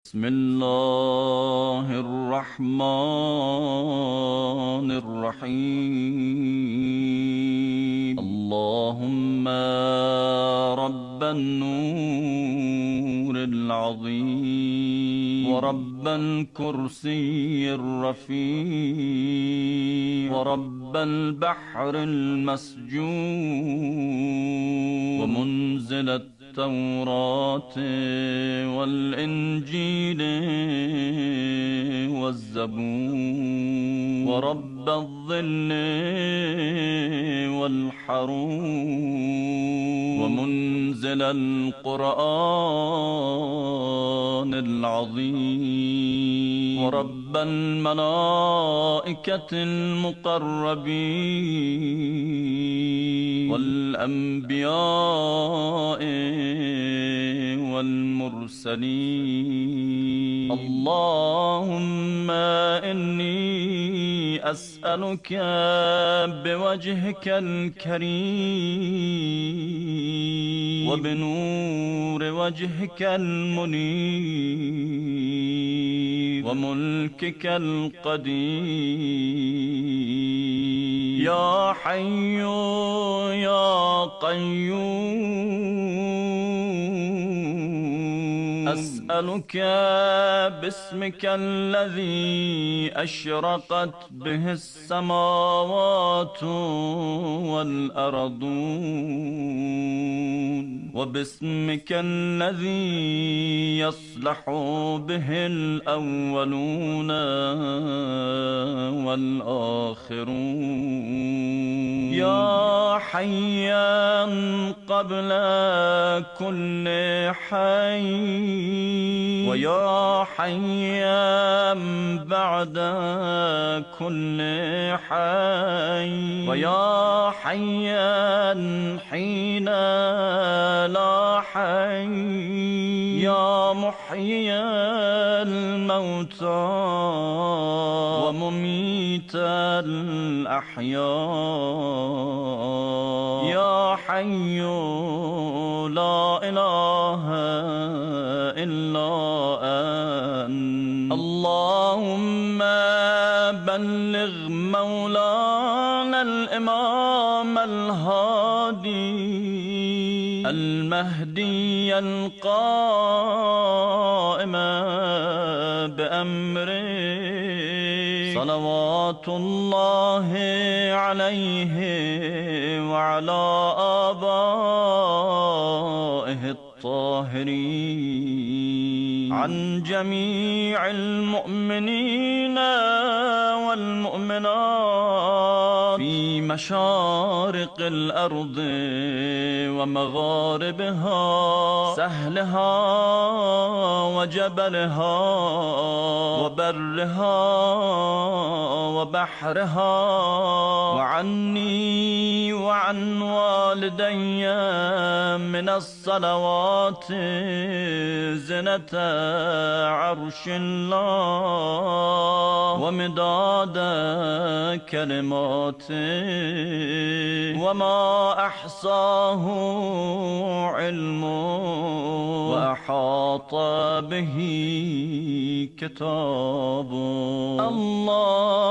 بسم الله الرحمن الرحيم. اللهم رب النور العظيم ورب الكرسي الرفيع ورب البحر المسجود ومنزل التوراة والإنجيل والزبور ورب الظل والحرور ومنزل القرآن العظيم ورب الملائكة المقربين والأنبياء والمرسلين. اللهم إني أسألك بوجهك الكريم وبنور وجهك المنير وملكك القدير يا حي يا قيوم، أسألك باسمك الذي أشرقت به السماوات والأرضون وباسمك الذي يصلح به الأولون والآخرون يا حيا قبل كل حي ويا حيا بعد كل حي ويا حيا حين لا حي يا محيي الموتى ومميت الأحياء يا حي لا إله إلا أنت. اللهم بلغ مولانا الإمام الهادي المهدي القائم بأمره صلوات الله عليه وعلى آبائه الطاهرين عن جميع المؤمنين والمؤمنات في مشارق الأرض ومغاربها سهلها وجبلها وبرها وبحرها وعني وعن والدي من الصلوات زنة عرش الله ومداد كلماته وما أحصاه علم وأحاط به كتاب.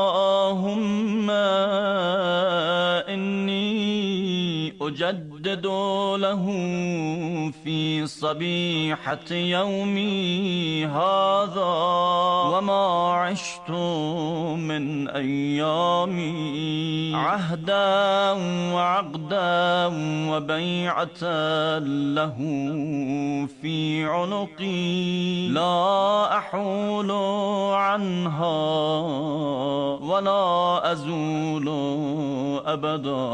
اللهم إني أجدد له في صبيحة يومي هذا وما عشت من أيامي عهدا وعقدا وبيعة له في عنقي لا أحول عنها ولا أزول أبدا.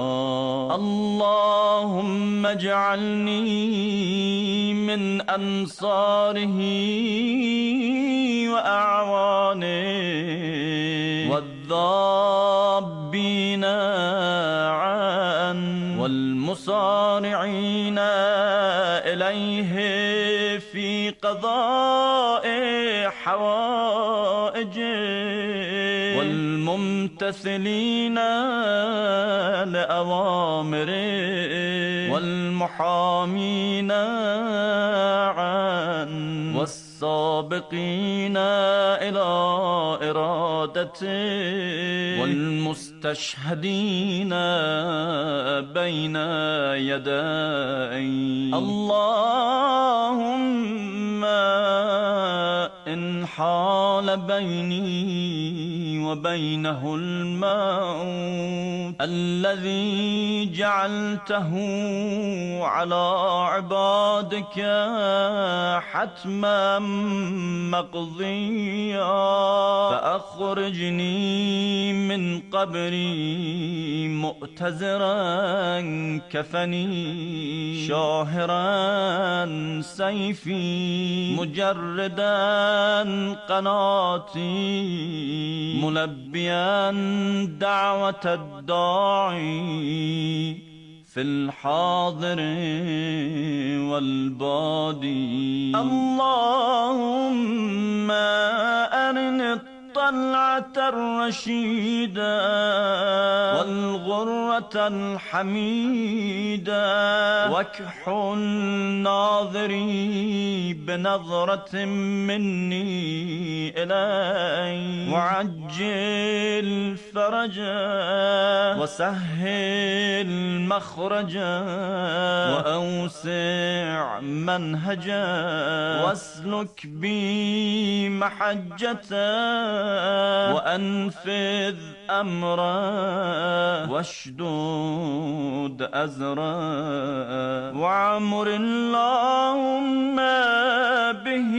اللهم اجعلني من أنصاره وأعوانه والذابين عن والمصارعين إليه في قضاء حوائجه والممتثلين لأوامره والمحامين عن السابقين إلى إرادته والمستشهدين بين يدي. اللهم إن حال بيني وبينه الموت الذي جعلته على عبادك حتما مقضيا فأخرجني من قبري مؤتزرا كفني شاهرا سيفي مجردا قناتي ملبيا دعوة الداعي في الحاضر والبادي. اللهم أرني الطلعة الرشيدة والغرة الحميدة واكحل ناظري بنظرة مني إلي وعجل فرجا وسهل مخرجا وأوسع منهجا واسلك بي محجة وأنفذ أمرا واشدود أزرا وعمر اللهم به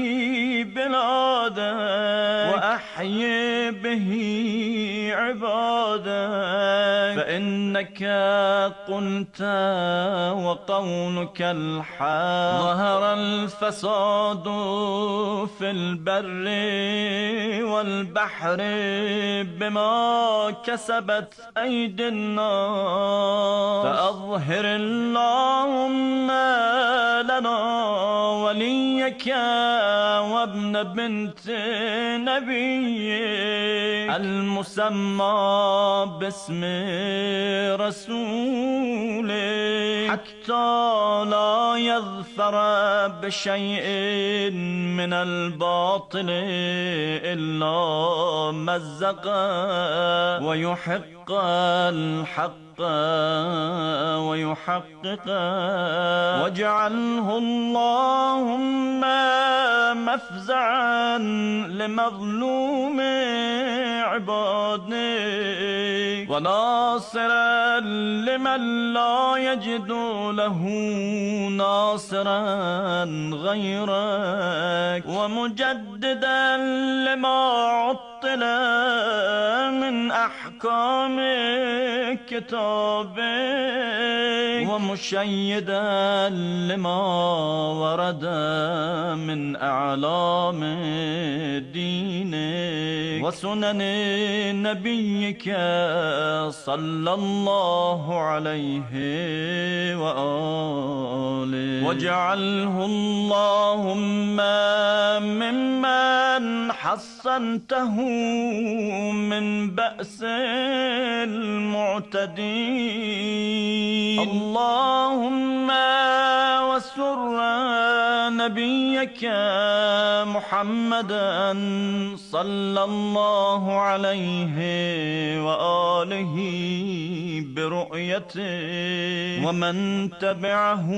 بلادا وأحيي به عبادا فإنك قلت وقولك الحق ظهر الفساد في البر والبحر بما كسبت أيدي الناس فأظهر اللهم لنا وليك وابن بنت نبيك المسمى باسم رسولك حتى لا يظفر بشيء من الباطل إلا مزقا ويحق الحق ويحققا واجعله اللهم مفزعا لمظلوم عبادك وناصرا لمن لا يجد له ناصرا غيرك ومجددا لما عطل من أحكام كتابك ومشيدا لما ورد من أعلام دينك وسنن نبيك صلى الله عليه وآله واجعله اللهم ممن حصنته من بأس المعتدين اللهم وسر نبيك محمدا صلى الله عليه وآله برؤيته ومن تبعه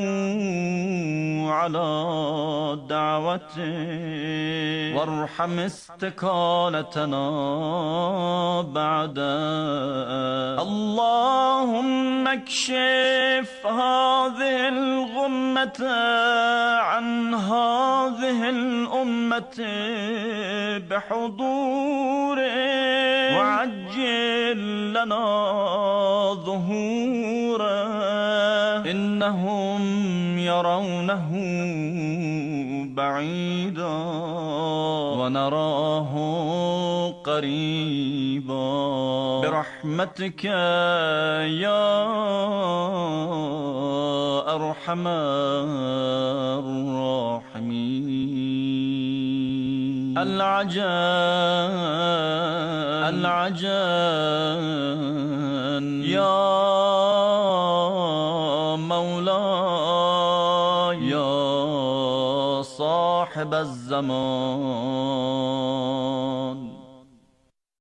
على دعوته وارحم استقالتنا بعد اللهم اكشف هذه الغمة عن هذه الأمة بحضوره وعجل لنا ظهوره إنهم يرونه بعيدا ونراه قريبا برحمتك يا أرحم الراحمين العجل يا مولاي يا صاحب صاحب الزمان